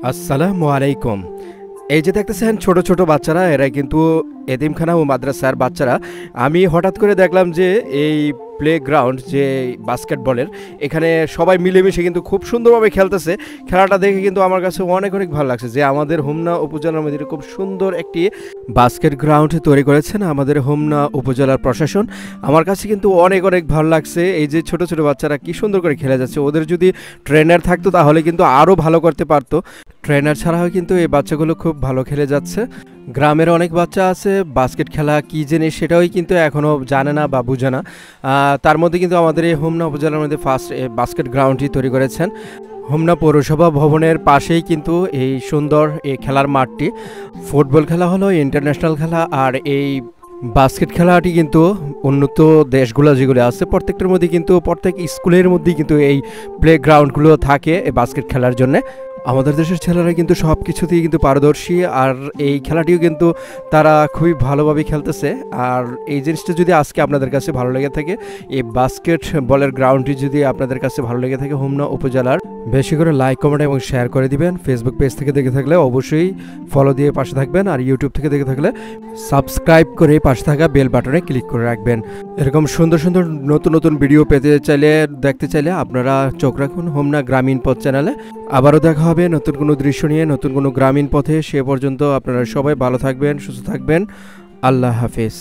আসসালামু আলাইকুম। এই যে দেখতেছেন ছোট ছোট বাচ্চারা, এরা কিন্তু এতিমখানা ও মাদ্রাসার বাচ্চারা। আমি হঠাৎ করে দেখলাম যে এই প্লেগ্রাউন্ড যে বাস্কেটবলের, এখানে সবাই মিলেমিশে কিন্তু খুব সুন্দরভাবে খেলতেছে। খেলাটা দেখে কিন্তু আমার কাছে অনেক অনেক ভালো লাগছে যে আমাদের হোমনা উপজেলার মধ্যে খুব সুন্দর একটি বাস্কেট গ্রাউন্ড তৈরি করেছেন আমাদের হোমনা উপজেলার প্রশাসন। আমার কাছে কিন্তু অনেক অনেক ভালো লাগছে। এই যে ছোট ছোট বাচ্চারা কি সুন্দর করে খেলে যাচ্ছে, ওদের যদি ট্রেনার থাকতো তাহলে কিন্তু আরও ভালো করতে পারতো। ট্রেনার ছাড়াও কিন্তু এই বাচ্চাগুলো খুব ভালো খেলে যাচ্ছে। গ্রামের অনেক বাচ্চা আছে বাস্কেট খেলা কী জিনিস সেটাই কিন্তু এখনও জানে না বা বুঝে না। তার মধ্যে কিন্তু আমাদের এই হোমনা উপজেলার মধ্যে ফার্স্ট বাস্কেট গ্রাউন্ডটি তৈরি করেছেন। হোমনা পৌরসভা ভবনের পাশেই কিন্তু এই সুন্দর এই খেলার মাঠটি। ফুটবল খেলা হলো ইন্টারন্যাশনাল খেলা, আর এই বাস্কেট খেলাটি কিন্তু উন্নত দেশগুলো যেগুলো আছে প্রত্যেকটার মধ্যে কিন্তু প্রত্যেক স্কুলের মধ্যেই কিন্তু এই প্লে গ্রাউন্ডগুলো থাকে এই বাস্কেট খেলার জন্য। আমাদের দেশের ছেলেরা কিন্তু সব কিছুতেই কিন্তু পারদর্শী, আর এই খেলাটিও কিন্তু তারা খুবই ভালোভাবে খেলতেছে। আর এই জিনিসটা যদি আজকে আপনাদের কাছে ভালো লেগে থাকে, এই বাস্কেট বলের গ্রাউন্ডটি যদি আপনাদের কাছে ভালো লেগে থাকে হোমনা উপজেলার, বেশি করে লাইক কমেন্ট এবং শেয়ার করে দিবেন। ফেসবুক পেজ থেকে দেখে থাকলে অবশ্যই ফলো দিয়ে পাশে থাকবেন, আর ইউটিউব থেকে দেখে থাকলে সাবস্ক্রাইব করে পাশে থাকা বেল বাটনে ক্লিক করে রাখবেন। এরকম সুন্দর সুন্দর নতুন নতুন ভিডিও পেতে চাইলে, দেখতে চাইলে আপনারা চোখ রাখুন হোমনা গ্রামীণ পথ চ্যানেলে। আবারও দেখা হবে নতুন কোনো দৃশ্য নিয়ে, নতুন কোনো গ্রামীণ পথে। সে পর্যন্ত আপনারা সবাই ভালো থাকবেন, সুস্থ থাকবেন। আল্লাহ হাফেজ।